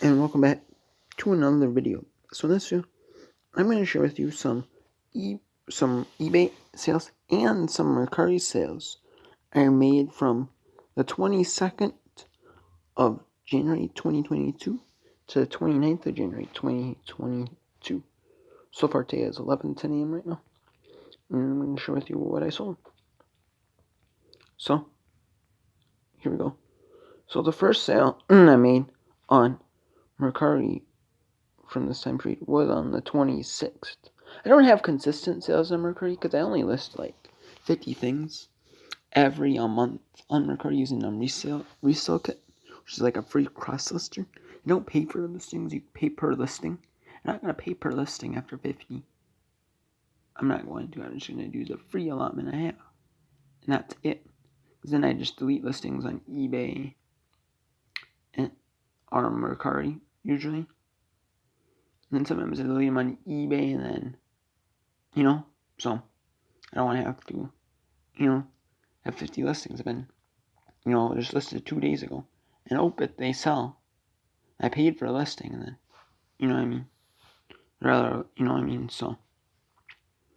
and welcome back to another video. So in this video, I'm going to share with you some eBay sales and some Mercari sales I made from the 22nd of January 2022 to the 29th of January 2022. So far today is 11:10 a.m. right now, and I'm going to share with you what I sold. So here we go. So the first sale I made on Mercari from this time period was on the 26th. I don't have consistent sales on Mercari because I only list like 50 things every month on Mercari using resale kit, which is like a free cross lister. You don't pay for listings, you pay per listing. I'm not going to pay per listing after 50. I'm not going to. I'm just going to do the free allotment I have. And that's it. Because then I just delete listings on eBay and on Mercari usually. And then sometimes I delete them on eBay and then, so I don't want to have to, have 50 listings. I've been, just listed 2 days ago. And hope it they sell. I paid for a listing and then, so.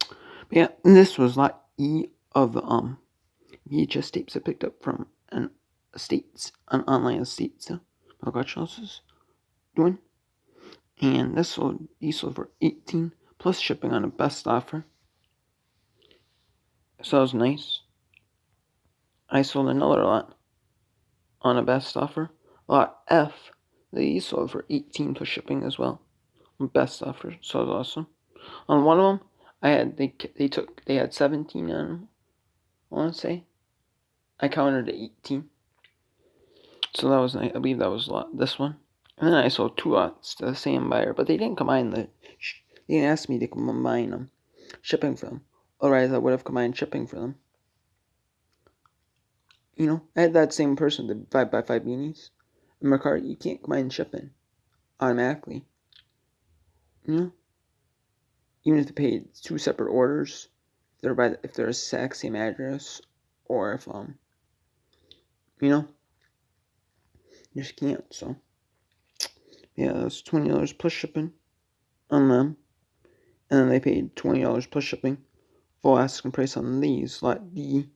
But yeah, this was lot E of VHS tapes I picked up from an online estate sale my Gotcha was doing. And these sold for $18 plus shipping on a best offer. So that was nice. I sold another lot on a best offer. Lot F, they sold for $18 plus shipping as well. Best offer, so that was awesome. On one of them, they had 17 on them. I want to say I counted 18. So that was nice. I believe that was this one. And then I sold 2 lots to the same buyer, but they didn't combine they didn't ask me to combine them, shipping for them. Otherwise, I would have combined shipping for them. I had that same person did 5x5 beanies. In Mercari, you can't combine shipping automatically. Even if they paid 2 separate orders, if they're the exact same address, or if you just can't. So yeah, that's $20 plus shipping on them, and then they paid $20 plus shipping. Full asking price on these, lot D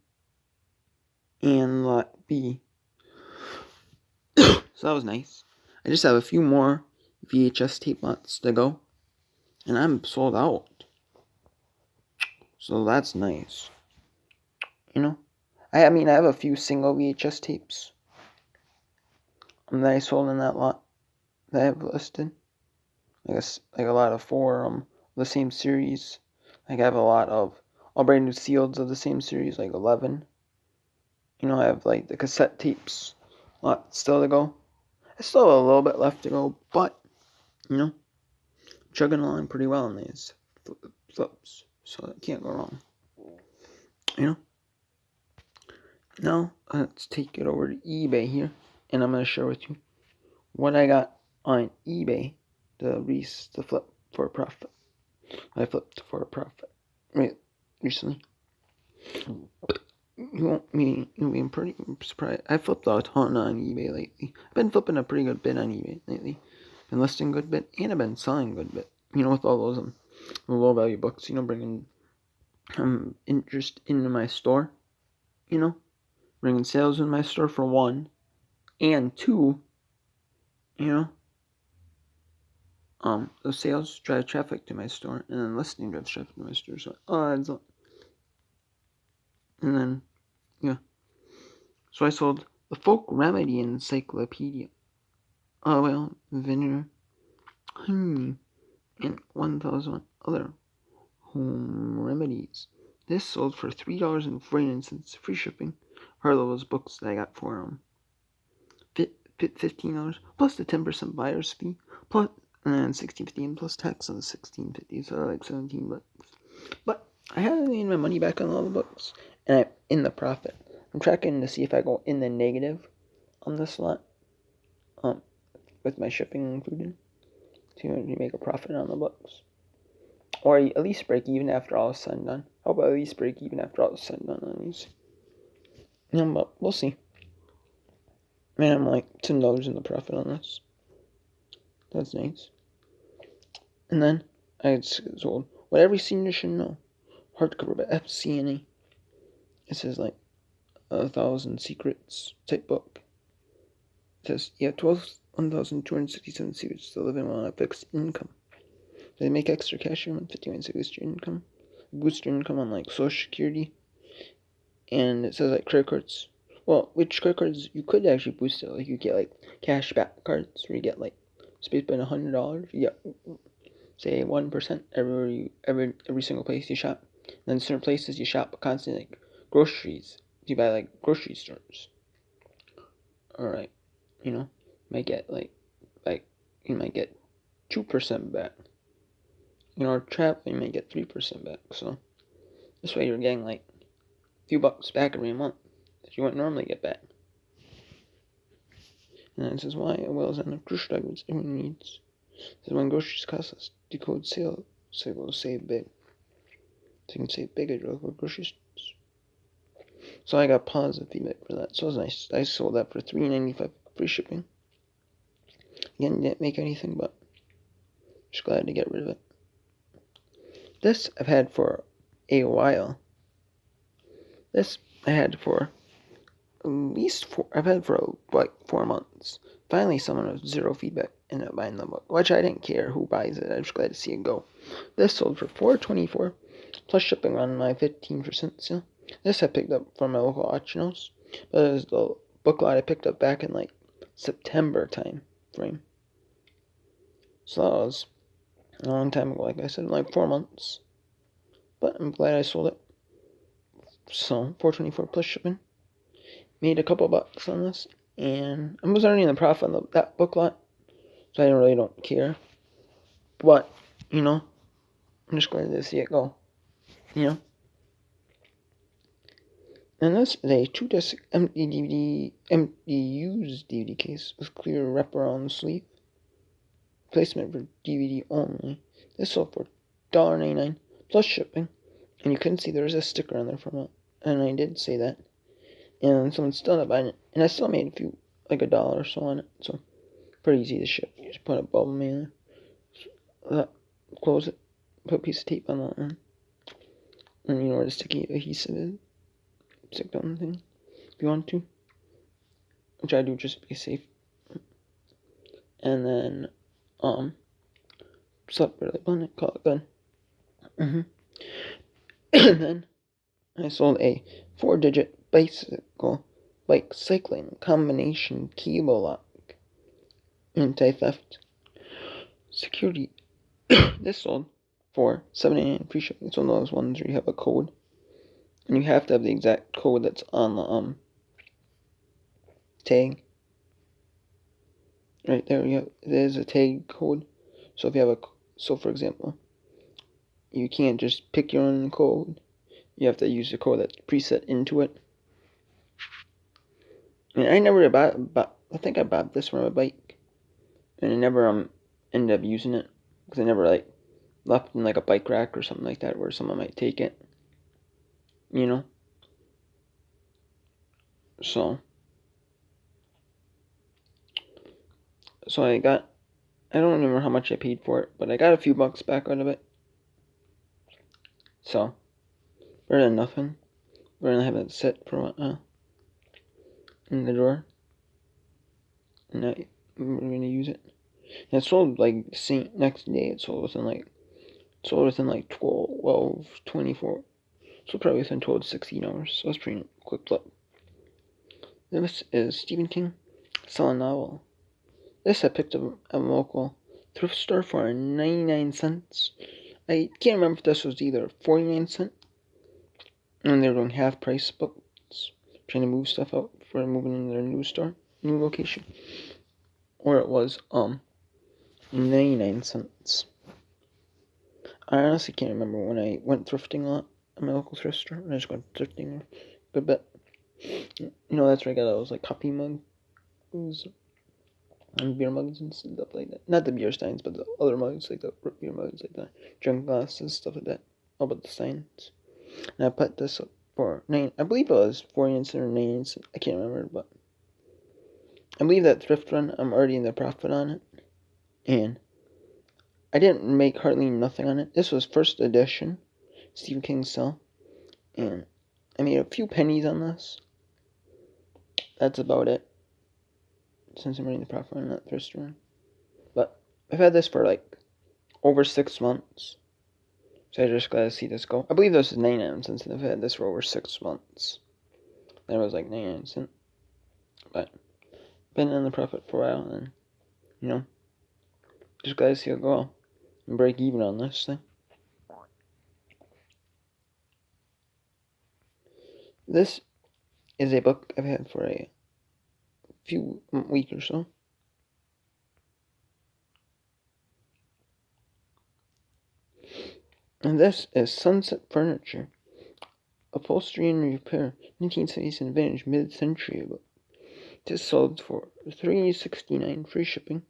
and lot B. So that was nice. I just have a few more VHS tape lots to go, and I'm sold out. So that's nice. I have a few single VHS tapes that I sold in that lot that I have listed. I guess like a lot of 4 the same series. I have a lot of all brand new sealeds of the same series, like 11. I have like the cassette tapes lot still to go. I still have a little bit left to go, but chugging along pretty well in these flips, so it can't go wrong. Now let's take it over to eBay here, and I'm gonna share with you what I got on eBay to flip for a profit. I flipped for a profit recently. You'll be pretty surprised. I flipped a ton on eBay lately. I've been flipping a pretty good bit on eBay lately. Been listing a good bit, and I've been selling a good bit. With all those low value books, bringing interest into my store. Bringing sales in my store for 1, and 2. Those sales drive traffic to my store, and then listing drives traffic to my store. So adds up. And then so I sold the Folk Remedy Encyclopedia, vinegar, honey, and 1,000 other home remedies. This sold for $3.49 free shipping. Part of those books that I got for $15 plus the 10% buyer's fee, plus and then $16.50 plus tax on the $16.50, so like $17. But I haven't made my money back on all the books, and I'm in the profit. I'm tracking to see if I go in the negative on this lot, with my shipping included, to make a profit on the books, or at least break even after all is said and done. How about at least break even after all is said and done on these? But we'll see. Man, I'm like $10 in the profit on this. That's nice. And then I had sold What Every Senior Should Know, hardcover by FCNA. It says like 1,000 secrets type book. It says 1,267 secrets to living on a fixed income. They make extra cash every month, 51 to boost your income. Boost your income on like Social Security. And it says like credit cards. Well, which credit cards you could actually boost it. Like you get like cash back cards where you get like space spend $100. You get say 1% every single place you shop. And then certain places you shop constantly, like groceries. You buy like grocery stores. Alright, might get like you might get 2% back. Travel you might get 3% back. So this way you're getting like a few bucks back every month that you wouldn't normally get back. And then it says why a well is on the grocery items everyone needs. It says when groceries cost us, decode sale will save big. So you can save big at your local grocery stores. So I got positive feedback for that. So it was nice. I sold that for $3.95 free shipping. Again, didn't make anything, but just glad to get rid of it. This I've had for a while. This I had for at least I've had for like 4 months. Finally, someone with zero feedback ended up buying the book, which I didn't care who buys it. I'm just glad to see it go. This sold for $4.24 plus shipping on my 15% sale. This I picked up from my local auction house, but it was the book lot I picked up back in like September time frame. So that was a long time ago, like I said, like 4 months. But I'm glad I sold it. So $4.24 plus shipping. Made a couple bucks on this, and I was already in the profit on that book lot, so I really don't care. But I'm just glad to see it go. And this is a 2-disc empty used DVD case with clear wraparound sleeve. Placement for DVD only. This sold for $1.99 plus shipping, and you couldn't see there was a sticker on there from it, and I did say that. And someone still ended up buying it, and I still made a few, like $1 or so on it, so pretty easy to ship. You just put a bubble mailer, close it, put a piece of tape on that one, and you know where the sticky adhesive is. Stick down the thing if you want to, which I do just to be safe. And then separate it, call it good. And then I sold a 4-digit bike cycling combination cable lock anti-theft security. This sold for $7.99 free shipping. It's one of those ones where you have a code, and you have to have the exact code that's on the tag. Right there, there's a tag code. So if you have for example, you can't just pick your own code. You have to use the code that's preset into it. And I never I think I bought this from a bike, and I never ended up using it because I never left in like a bike rack or something like that where someone might take it. So I don't remember how much I paid for it, but I got a few bucks back out of it. So better than nothing. We're gonna have it sit for a while in the drawer, and now we're gonna use it. And it sold like the next day. It sold within like 12, 24. So probably within 12 to 16 hours. So it's pretty quick flip. This is Stephen King, selling novel. This I picked up at a local thrift store for 99 cents. I can't remember if this was either 49 cents, and they were doing half price books, trying to move stuff out for moving in their new location, or it was 99 cents. I honestly can't remember when I went thrifting a lot at my local thrift store. I just went thrifting a good bit. That's where I got all those like coffee mugs and beer mugs and stuff like that. Not the beer steins, but the other mugs, like the root beer mugs, like the drink glasses, stuff like that. All about the steins. And I put this up for I believe it was 49 cents or 99 cents. I can't remember, but I believe that thrift run, I'm already in the profit on it. And I didn't make hardly nothing on it. This was first edition Stephen King sell, and I made a few pennies on this. That's about it, since I'm running the profit on that first one. But I've had this for like over 6 months, so I just gotta see this go. I believe this is 99 cents, and I've had this for over 6 months. Then it was like 99 cents, but been in the profit for a while, and just gotta see it go and break even on this thing. This is a book I've had for a few weeks or so. And this is Sunset Furniture, Upholstery and Repair, 1970s and Vintage Mid-Century book. This sold for $3.69 free shipping.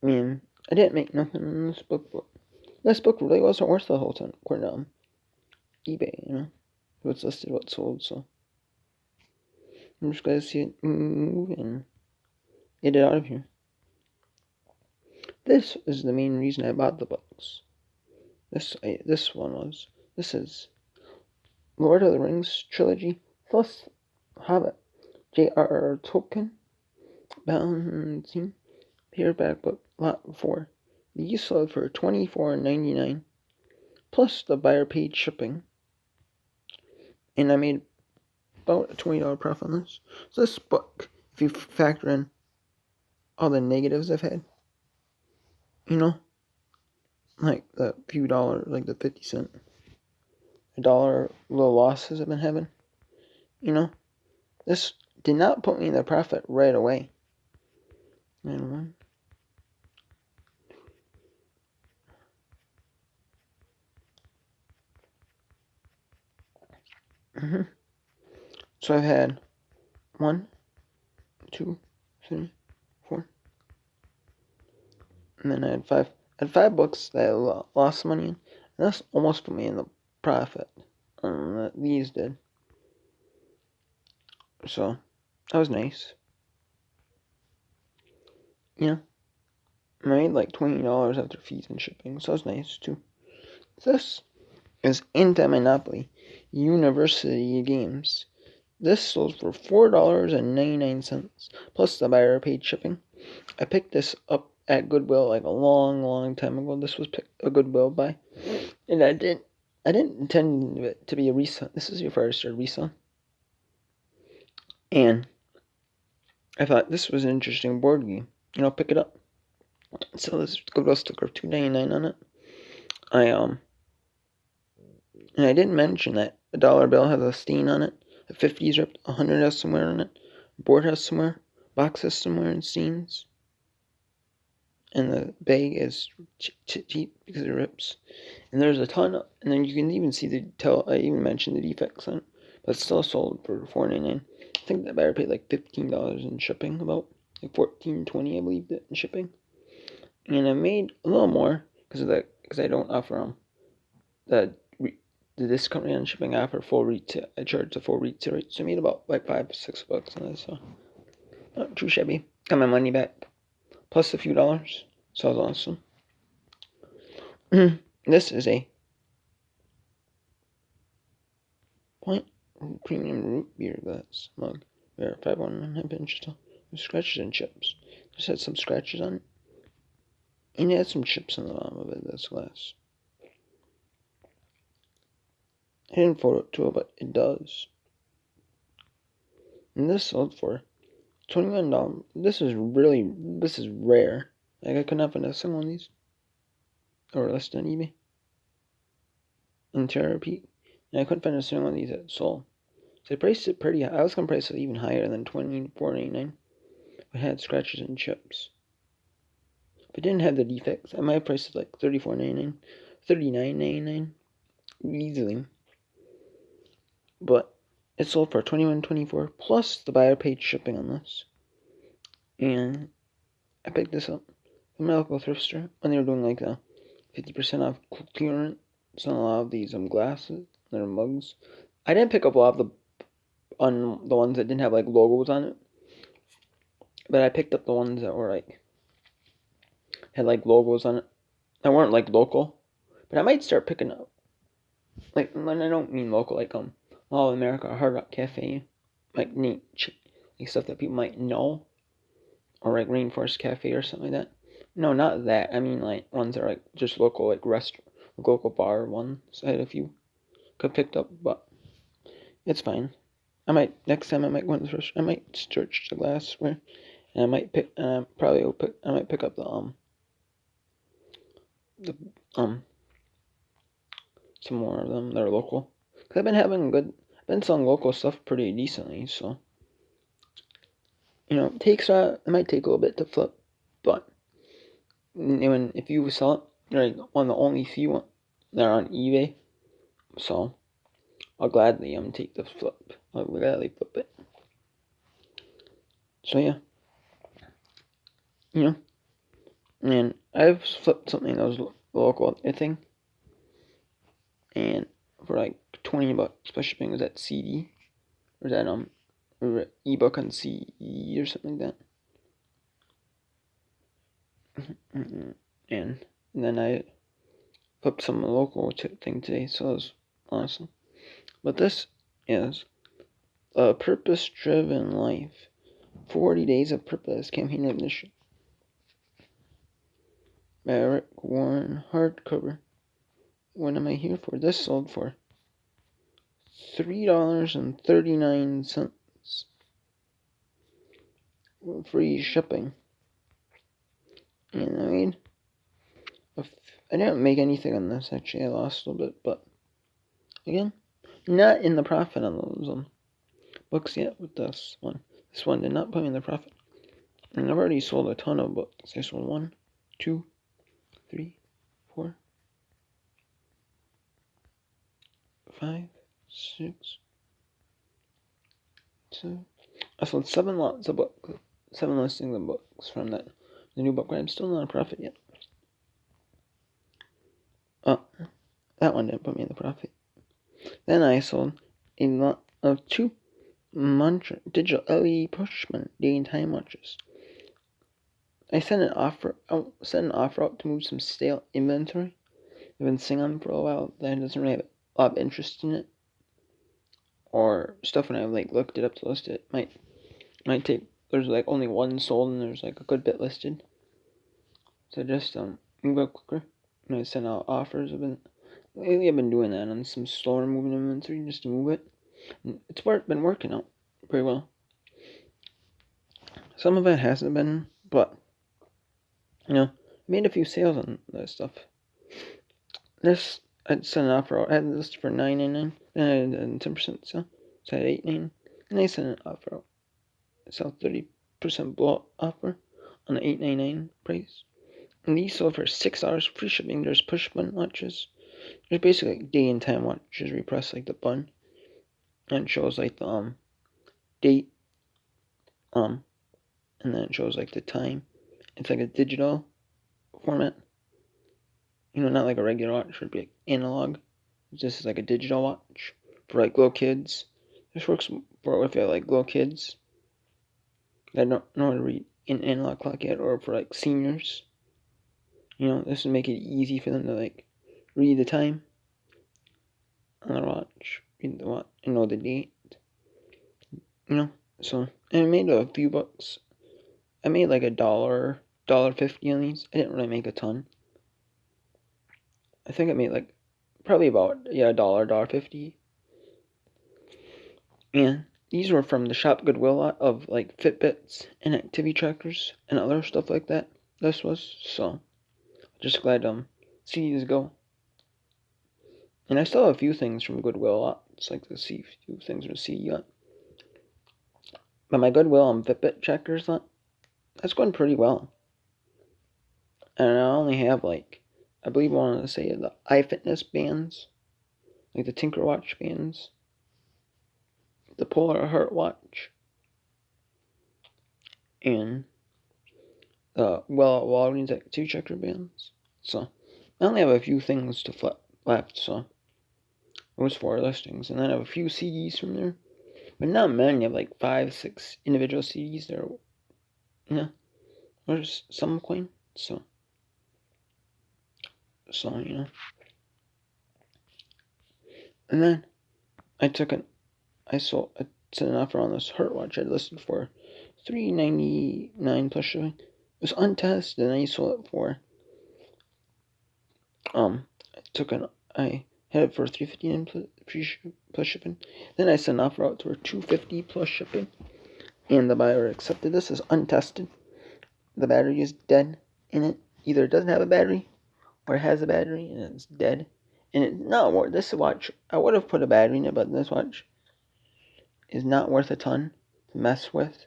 I mean, I didn't make nothing in this book, but this book really wasn't worth the whole ton according to eBay, what's listed, what's sold, so I'm just glad to see it move and get it out of here. This is the main reason I bought the books. This is Lord of the Rings trilogy plus Hobbit, J.R.R. Tolkien, Balancing, paperback book, lot 4. These sold for $24.99 plus the buyer paid shipping, and I made about a $20 profit on this. So this book, if you factor in all the negatives I've had, like the few dollars, like the 50 cent, $1 little losses I've been having, this did not put me in the profit right away. 91. So I've had 1, 2, 3, 4, and then I had 5. I had 5 books that I lost money in, and that's almost put me in the profit. These did. So that was nice. I made like $20 after fees and shipping, so that was nice too. This is Anti-Monopoly University Games. This sold for $4.99 plus the buyer paid shipping. I picked this up at Goodwill like a long time ago. This was a Goodwill buy, and I didn't intend it to be a resale. This is your first resale, and I thought this was an interesting board game. Pick it up. So this Goodwill sticker of $2.99 on it. And I didn't mention that a dollar bill has a stain on it. A 50 is ripped. 100 has somewhere on it. Board has somewhere. Box has somewhere and stains. And the bag is cheap because it rips. And there's a ton of, and then you can even see I even mentioned the defects on it. But it's still sold for $4.99. I think the buyer paid like $15 in shipping, about like $14.20 I believe in shipping. And I made a little more because I don't offer the discount rate on shipping. I offer full retail. I charge the full retail rate, so I made about like $5-6 on this. So not too shabby. Got my money back plus a few dollars. So that was awesome. This is a Point Premium Root Beer glass mug. There, 5.5 inches tall. With scratches and chips. Just had some scratches on it. And it had some chips on the bottom of it, this glass. I didn't photo it to it, but it does. And this sold for $21. This is rare. Like, I could not find a single one of these. Or less on eBay. And to repeat, and I couldn't find a single one of these that sold. So I priced it pretty high. I was going to price it even higher than $24.99. It had scratches and chips. If it didn't have the defects, I might have priced it like $34.99, $39.99 easily. But it sold for $21.24 plus the buyer paid shipping on this. And I picked this up from my local thrift store when they were doing like a 50% off clearance on a lot of these glasses, their mugs. I didn't pick up a lot of the ones that didn't have like logos on it, but I picked up the ones that were like had like logos on it that weren't like local. But I might start picking up, like, and I don't mean local, like All America, Hard Rock Cafe, like like stuff that people might know, or like Rainforest Cafe or something like that. No, not that. I mean like ones that are like just local, like local bar ones. I had a few could picked up, but it's fine. I might next time I might go in the first. I might search the glassware, and I might pick. Probably will pick. I might pick up the some more of them that are local. Cause I've been having good. I've been selling local stuff pretty decently, so it takes. It might take a little bit to flip, but if you sell it, you're like one of the only few that are on eBay. So I'll gladly take the flip. I'll gladly flip it. So yeah, and I've flipped something that was local, I think, and for like $20 plus shipping. Was that CD or that or ebook on CD or something like that. And then I flipped some local thing today, so it was awesome. But this is A Purpose-Driven Life. 40 Days of Purpose Campaign Ignition. By Rick Warren, hardcover. What am I here for? This sold for $3.39. Free shipping. And I didn't make anything on this, actually. I lost a little bit, but again, not in the profit on those books yet with this one. This one did not put me in the profit. And I've already sold a ton of books. I sold 1, 2, 3, 4, 5, 6, 7. I sold 7 lots of books. 7 listings of books from the new book, but I'm still not in profit yet. Oh, that one didn't put me in the profit. Then I sold a lot of 2 digital LED Pushman day and time watches. I sent an offer out to move some stale inventory. I've been seeing them for a while. That doesn't really have a lot of interest in it, or stuff when I looked it up to list it. Might take. There's only one sold and there's a good bit listed. So just move up quicker. And I sent out offers. Lately I've been doing that on some slower moving inventory just to move it. And it's been working out pretty well. Some of it hasn't been, but I made a few sales on that stuff. This I'd sent an offer out. I had this for $9.99. Then I had a 10% sale, so I had $8.99. And I sent an offer out. I sell 30% blowout offer on the $8.99 price. And these sold for $6 free shipping. There's push button watches. There's basically day and time watches where you press the button and it shows the date, and then it shows the time. It's a digital format. Not like a regular watch, would be analog. This is a digital watch for little kids. This works for if you have little kids that don't know how to read an analog clock yet, or for seniors. This would make it easy for them to read the time on their watch, read the watch, and know the date. So and I made a few bucks. I made $1.50 on these. I didn't really make a ton. I think I made probably about $1.50. And these were from the Shop Goodwill lot of Fitbits and activity trackers and other stuff like that. This was, so just glad to see these go. And I still have a few things from Goodwill lots, to see a few things from CD lot. But my Goodwill and Fitbit trackers lot, that's going pretty well. And I only have I believe I wanted to say the iFitness bands, the Tinker Watch bands, the Polar Heart Watch, and the Walgreens activity tracker bands. So I only have a few things to flip left, so those 4 listings. And then I have a few CDs from there, but not many. I have 5, 6 individual CDs there. There's some coin, so So, And then I sold an offer on this Hurt watch I listed for $399 plus shipping. It was untested, and I sold it for I had it for $359 plus shipping. Then I sent an offer out to her $250 plus shipping, and the buyer accepted. This is untested. The battery is dead in it. Either it doesn't have a battery, or it has a battery and it's dead. And it's not worth this watch. I would have put a battery in it, but this watch is not worth a ton to mess with.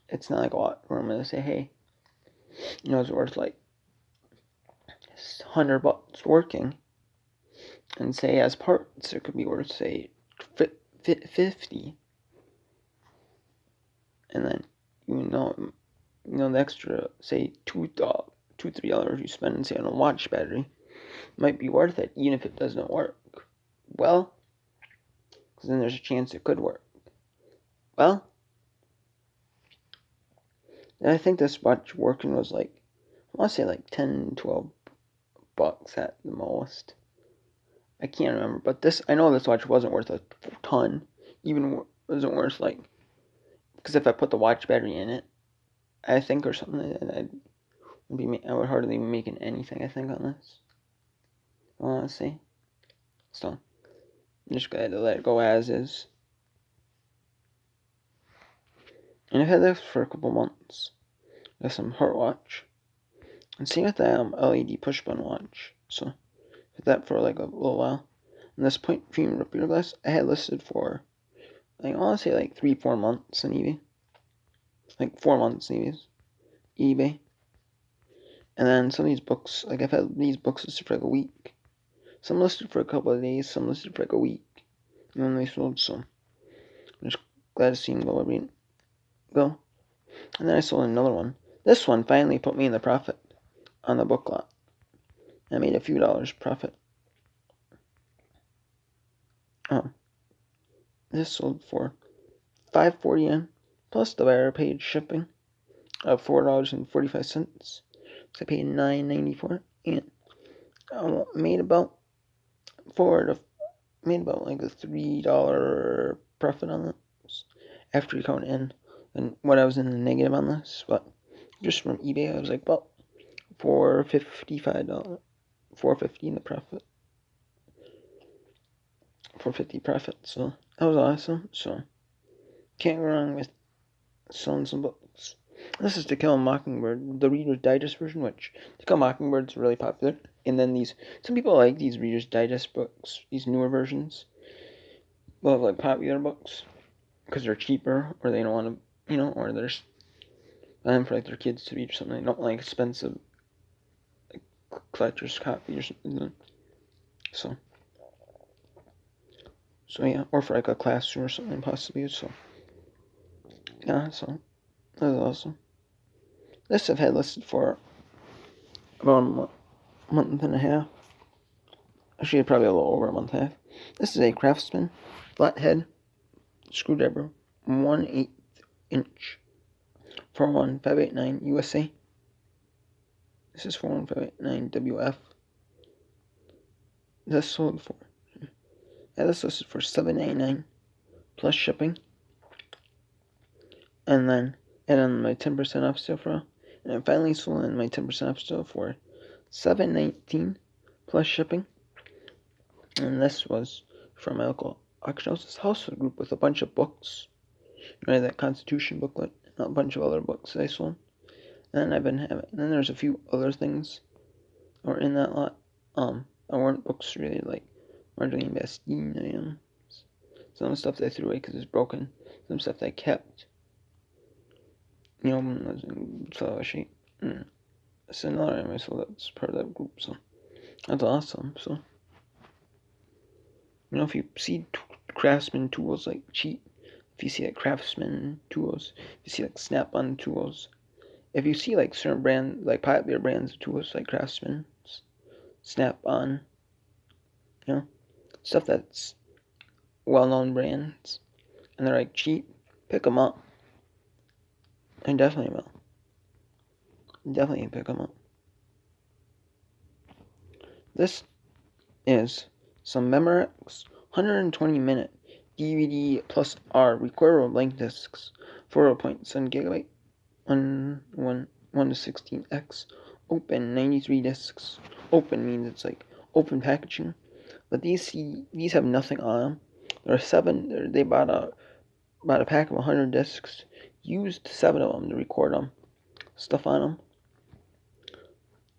It's not like a watch where I'm gonna say, hey, it's worth like $100 working, and say as parts it could be worth say $50, and then the extra say $2-3 you spend say on a watch battery might be worth it, even if it doesn't work well, because then there's a chance it could work well. And I think this watch working was like, I want to say like $10-12 at the most. I can't remember, but I know this watch wasn't worth a ton. Even wasn't worth like, because if I put the watch battery in it, I think, or something, I would hardly be making anything, I think, on this. Honestly. So, I'm just glad to let it go as is. And I've had this for a couple months. Got some Hurt watch. And same with that LED push button watch. So, had that for like a little while. And this Point Premium repeater glass, I had listed for, like, I want to say like 3-4 months on eBay. Like 4 months on eBay. And then some of these books, like I've had these books listed for like a week. Some listed for a couple of days, some listed for like a week. And then they sold some. I'm just glad to see them go. And then I sold another one. This one finally put me in the profit on the book lot. I made a few dollars profit. This sold for $5.40 yen, plus the buyer paid shipping of $4.45. So I paid $9.90 for it, and I made about like a $3 profit on this after you count in and what I was in the negative on this. But just from eBay, I was like about $4.55, $4.50 in the profit, $4.50 profit. So that was awesome. So can't go wrong with selling some books. This is To Kill a Mockingbird, the Reader's Digest version, which To Kill a Mockingbird is really popular. And then some people like these Reader's Digest books, these newer versions. Well, like popular books, because they're cheaper, or they don't want to, or they're buying for like their kids to read or something. They don't like expensive like collector's copy or something. So yeah, or for like a classroom or something possibly. So yeah, so that was awesome. This I've had listed for about a month and a half. Actually, probably a little over a month and a half. This is a Craftsman flathead screwdriver, 1/8 inch, 41589 USA. This is 41589 WF. This sold for, this listed for $7.99 plus shipping. And then add on my 10% off sale for, and I finally sold in my 10% off sale for $7.19 plus shipping. And this was from my local auction house. This household group with a bunch of books. That Constitution booklet, and a bunch of other books I sold. And I've been having, and then there's a few other things that were in that lot. That weren't books really, like Marjolaine Bastine. Some stuff that I threw away because it's broken. Some stuff that I kept. Was in flower shape. It's another item I sold that's part of that group, so that's awesome. So, if you see Craftsman tools like cheap, if you see like Craftsman tools, if you see like Snap-on tools, if you see like certain brand, like popular brands of tools like Craftsman, Snap-on, stuff that's well-known brands, and they're like cheap, pick them up. I definitely will. Definitely pick them up. This is some Memorex 120-minute DVD plus R recordable blank discs, 4.7 gigabyte, 1 to 16x, open 93 discs. Open means it's like open packaging, but these have nothing on them. There are 7. They bought a pack of 100 discs, used 7 of them to record them, stuff on them,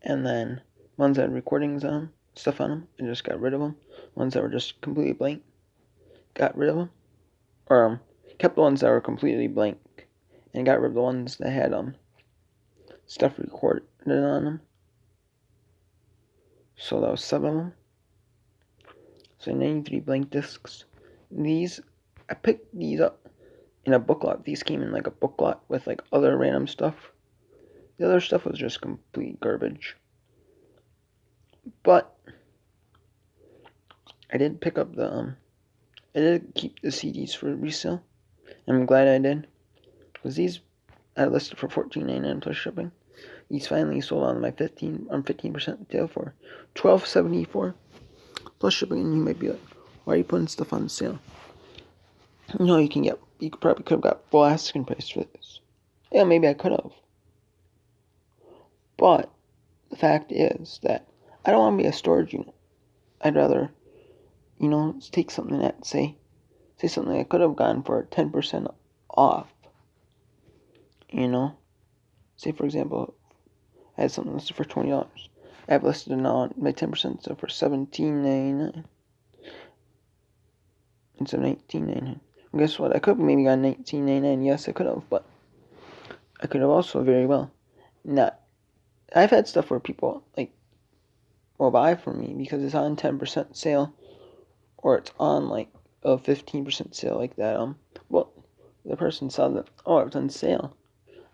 and then ones that had recordings on them, stuff on them, and just got rid of them. Ones that were just completely blank, got rid of them, or kept the ones that were completely blank, and got rid of the ones that had stuff recorded on them. So that was 7 of them. So 93 blank discs. I picked these up in a book lot. These came in like a book lot with like other random stuff. The other stuff was just complete garbage. But I did pick up I did keep the CDs for resale. I'm glad I did, because these I listed for $14.99 plus shipping. These finally sold on my 15% sale for $12.74 plus shipping. And you might be like, why are you putting stuff on sale? You probably could have got full asking price for this. Yeah, maybe I could have. But the fact is that I don't want to be a storage unit. I'd rather, take something that say something I could have gotten for 10% off. Say for example, I had something listed for $20. I have listed it now on my 10%, so for $17.99 instead of $19.99. And guess what? I could have maybe got $19.99. Yes, I could have, but I could have also very well not. I've had stuff where people will buy from me because it's on 10% sale, or it's on like a 15% sale like that. Well, the person saw that, oh, it was on sale.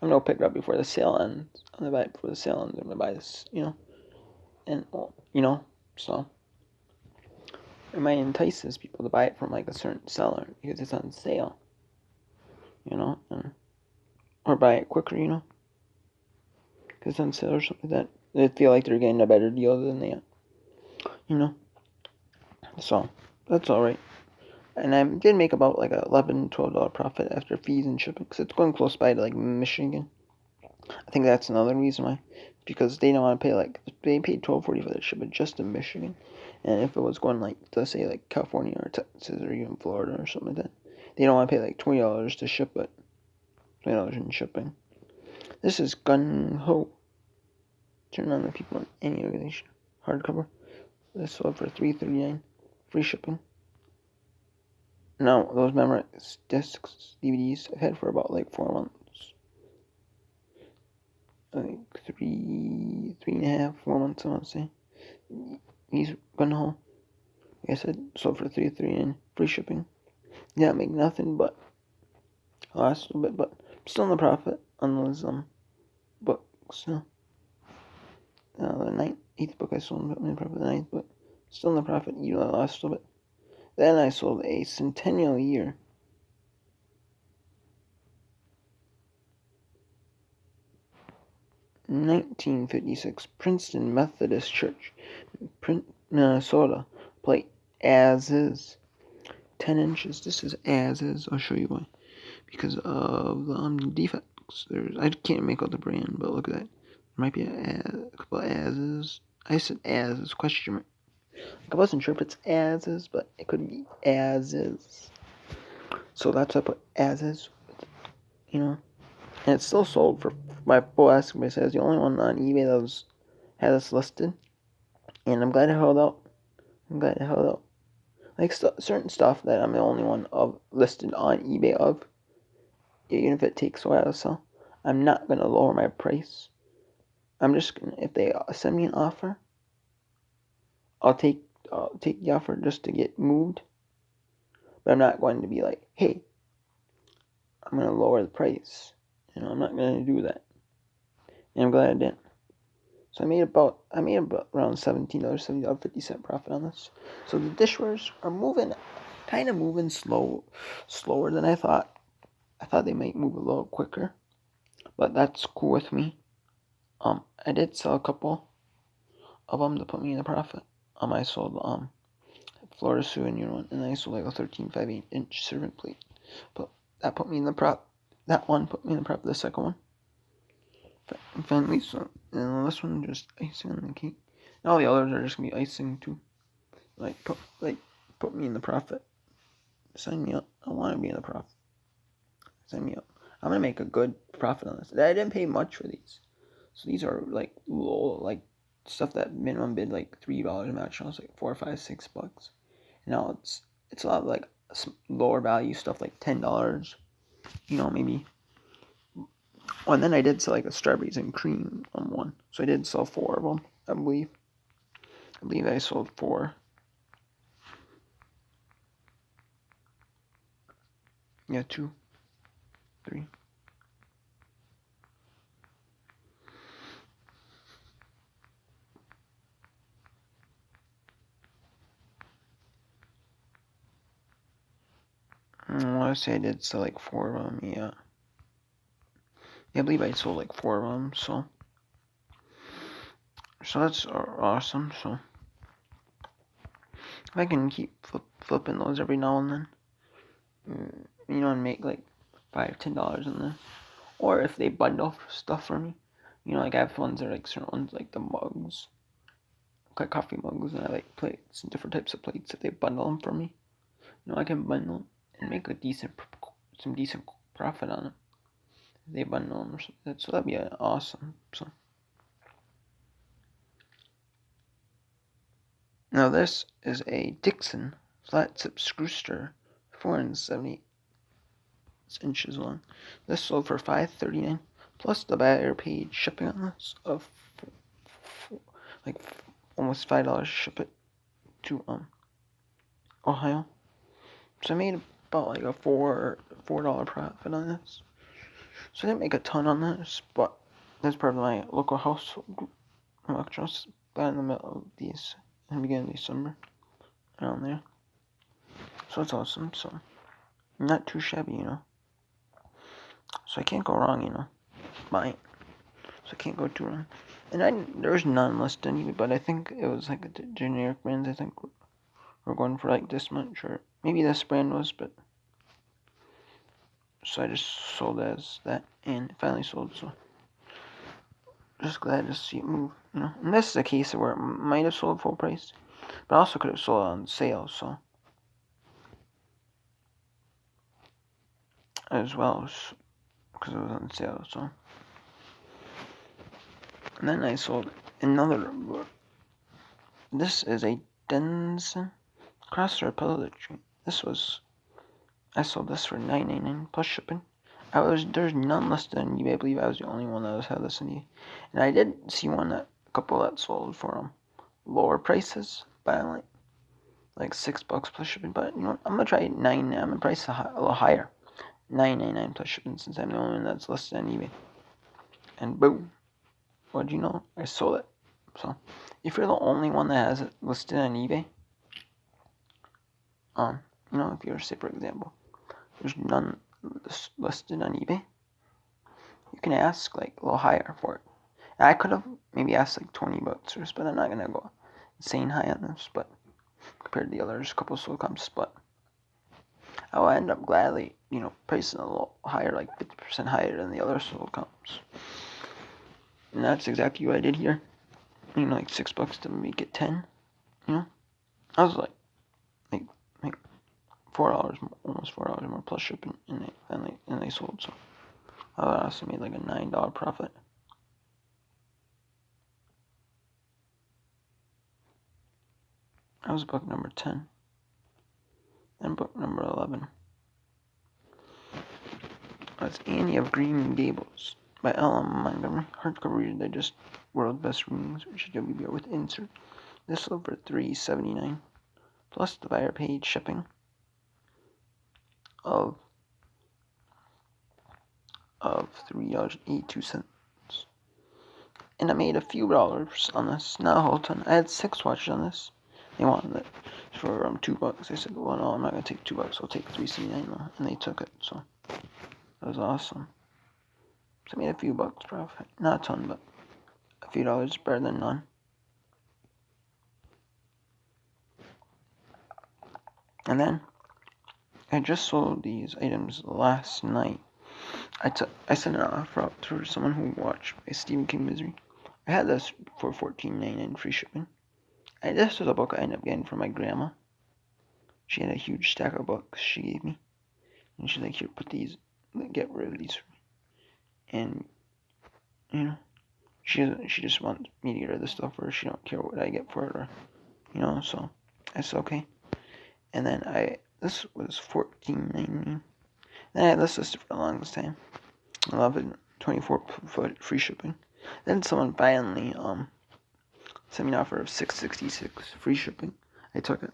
I'm gonna pick it up before the sale ends. I'm gonna buy it before the sale ends. I'm gonna buy this, and so it might entices people to buy it from like a certain seller because it's on sale, or buy it quicker, because it's on sale or something like that. They feel like they're getting a better deal than they, So that's all right. And I did make about like a $11, $12 profit after fees and shipping, because it's going close by to like Michigan. I think that's another reason why, because they don't want to pay they paid $12.40 for the shipment just in Michigan, and if it was going like let's say like California or Texas or even Florida or something like that, they don't want to pay like $20 to ship it, $20 in shipping. This is Gun Ho. Turn on the people in any organization. Hardcover. This sold for $3.39, free shipping. Now those Memorex discs, DVDs, I've had for about like 4 months. Like 3.5, 4 months, I want to say. These Gun Ho, like I said, sold for $3.39, free shipping. Yeah, make nothing but lost a little bit, but I'm still in the profit on those books. The 8th book I sold, in the profit. The 9th book, still in the profit. I lost a little bit. Then I sold a Centennial Year. (1956) Princeton Methodist Church, Minnesota. Plate as is. 10 inches. This is as is. I'll show you why. Because of the defects. I can't make out the brand, but look at that. There might be a couple of as-is. I said as-is, question mark. I wasn't sure if it's as-is, but it could be as-is. So that's why I put as-is, And it's still sold for my full asking price. It's the only one on eBay that had this listed. And I'm glad it held out. Like certain stuff that I'm the only one listed on eBay of. Even if it takes a while to sell, I'm not going to lower my price. I'm just going to, if they send me an offer, I'll take the offer just to get moved. But I'm not going to be like, hey, I'm going to lower the price. I'm not going to do that. And I'm glad I didn't. So I made about around $17, $17.50 profit on this. So the dishwares are kind of moving slower than I thought. I thought they might move a little quicker, but that's cool with me. I did sell a couple of them to put me in a profit. I sold Florida Souvenir one, and I sold like a 13.58-inch servant plate. But that put me in the prop. That one put me in the prop. The second one, finally, so and this one just icing on the cake. And all the others are just gonna be icing too. Put me in the profit. Sign me up. I want to be in the profit. Sign me up. I'm gonna make a good profit on this. I didn't pay much for these, so these are like low, like stuff that minimum bid like $3 a match. I was like $4, $5, $6. And now it's a lot of like lower value stuff like $10. Maybe. Oh, and then I did sell like a strawberries and cream on one, so I did sell 4 of them. I believe I sold 4. Yeah, 2, 3. I want to say I did sell like 4 of them. Yeah, I believe I sold like 4 of them. So that's awesome. So if I can keep flipping those every now and then, and make like $5, $10 in there, or if they bundle stuff for me, like I have ones that are like certain ones like the mugs, like coffee mugs, and I like plates and different types of plates. If they bundle them for me, I can bundle them and make some decent profit on them. If they bundle them or something, so that'd be awesome. So now this is a Dixon flat tip screw stir, 470 inches long. This sold for $5.39 plus the buyer paid shipping on this of like almost $5 to ship it to Ohio. So I made about like a $4 profit on this. So I didn't make a ton on this, but that's part of my local household group. I'm just in the middle of these in the beginning of December, around there. So it's awesome. So not too shabby, So I can't go wrong, buying. So I can't go too wrong. And there's none listed anyway, but I think it was like the generic brands. I think we're going for like this much, or maybe this brand was, but so I just sold as that, and it finally sold. So just glad to see it move, And this is a case where it might have sold full price, but also could have sold on sale, so as well as because it was on sale. So and then I sold another book. This is a Denson crossword puzzle tree. I sold this for $9.99 plus shipping. There's none listed on eBay. I believe I was the only one that had this in eBay. And I did see a couple that sold for lower prices, by like $6 plus shipping. But I'm gonna try $9. I'm gonna price a little higher, $9.99 plus shipping, since I'm the only one that's listed on eBay. And boom, what do you know? I sold it. So if you're the only one that has it listed on eBay, if you're, say for example, there's none listed on eBay, you can ask like a little higher for it. And I could have maybe asked like $20 for this, but I'm not gonna go insane high on this, but compared to the others, a couple of soul comps, but I will end up gladly, pricing a little higher, like 50% higher than the other soul comps. And that's exactly what I did here. Like $6 to make it 10. I was like $4, almost $4 more plus shipping, and they sold. So I also made like a $9 profit. That was book number 10. And book number 11. That's Annie of Green Gables by L.M. Montgomery. Hardcover Reader Digest, World Best Readings, which WBR with insert. This sold for $3.79 plus the buyer paid shipping of $3.82. And I made a few dollars on this, not a whole ton. I had 6 watches on this. They wanted it for $2. I said, well, no, I'm not gonna take $2. I'll take $3.79, and they took it. So that was awesome. So I made a few bucks profit, not a ton, but few dollars better than none. And then I just sold these items last night. I sent an offer out to someone who watched my Stephen King misery. I had this for $14.99 free shipping. And this was a book I ended up getting from my grandma. She had a huge stack of books she gave me. And she's like, here, put these, get rid of these for me. And, you know, she just wants me to get rid of the stuff, or she don't care what I get for it, or, you know, so I said, okay. And then this was $14.99. Then I had this listed for the longest time. 24-foot free shipping. Then someone finally sent me an offer of $6.66 free shipping. I took it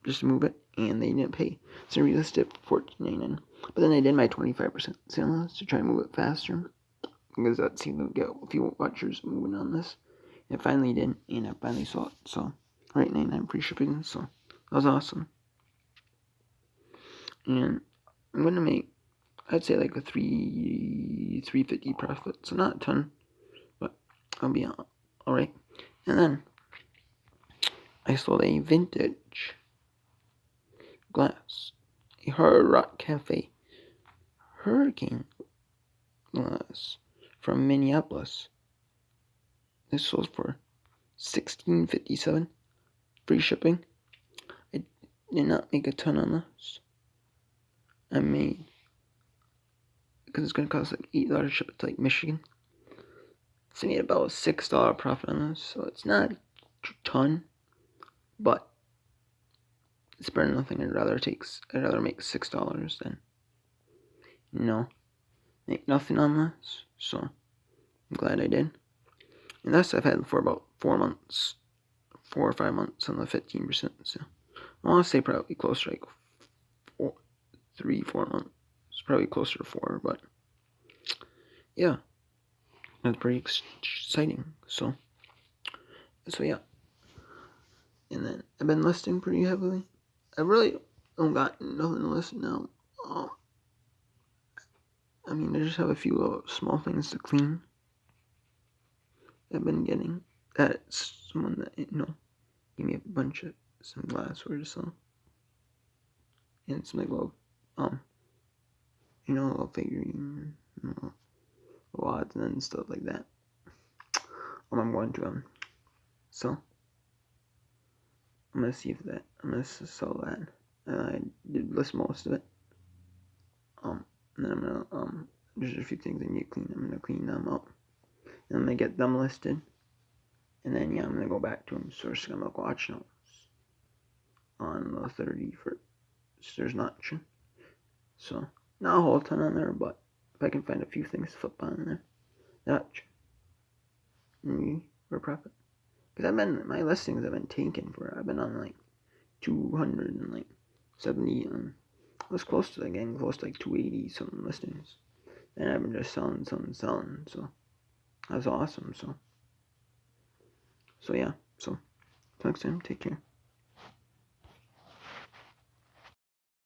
just to move it, and they didn't pay. So I relisted it for $14.99. But then I did my 25% sale list to try and move it faster, because that seemed to get a few watchers moving on this. It finally did, and I finally saw it. So right, $99 free shipping. So that was awesome. And I'm gonna make, I'd say like a $350 profit. So not a ton, but I'll be alright. And then I sold a vintage glass, a Hard Rock Cafe hurricane glass from Minneapolis. This sold for $16.57 free shipping. I did not make a ton on this. I made, because it's gonna cost like $8 to ship it to like Michigan. So I made about a $6 profit on this. So it's not a ton, but it's better than nothing. I'd rather make $6 than, you know, make nothing on this. So I'm glad I did. And this I've had for about 4 months, 4 or 5 months on the 15%. So I want to say probably closer to like 4 months. It's probably closer to 4, but yeah, that's pretty exciting. So yeah. And then I've been listing pretty heavily. I really don't got nothing to list now. I mean, I just have a few small things to clean. I've been getting that someone that, you know, gave me a bunch of some glassware to sell. And some like little, you know, little figurine, you know, wads and stuff like that. I'm going to sell. I'm gonna see if that, I'm gonna sell that. I did list most of it. And then I'm gonna, there's a few things I need to clean. I'm gonna clean them up. And I'm gonna get them listed. And then, yeah, I'm gonna go back to them. So I'm gonna watch notes on the 31st. There's not, so not a whole ton on there, but if I can find a few things to flip on there, that's me for profit. Because my listings have been taken for, I've been on like 270, and I was close to getting close to like 280 something listings. And I've been just selling, so that's awesome. So yeah, so next time, take care.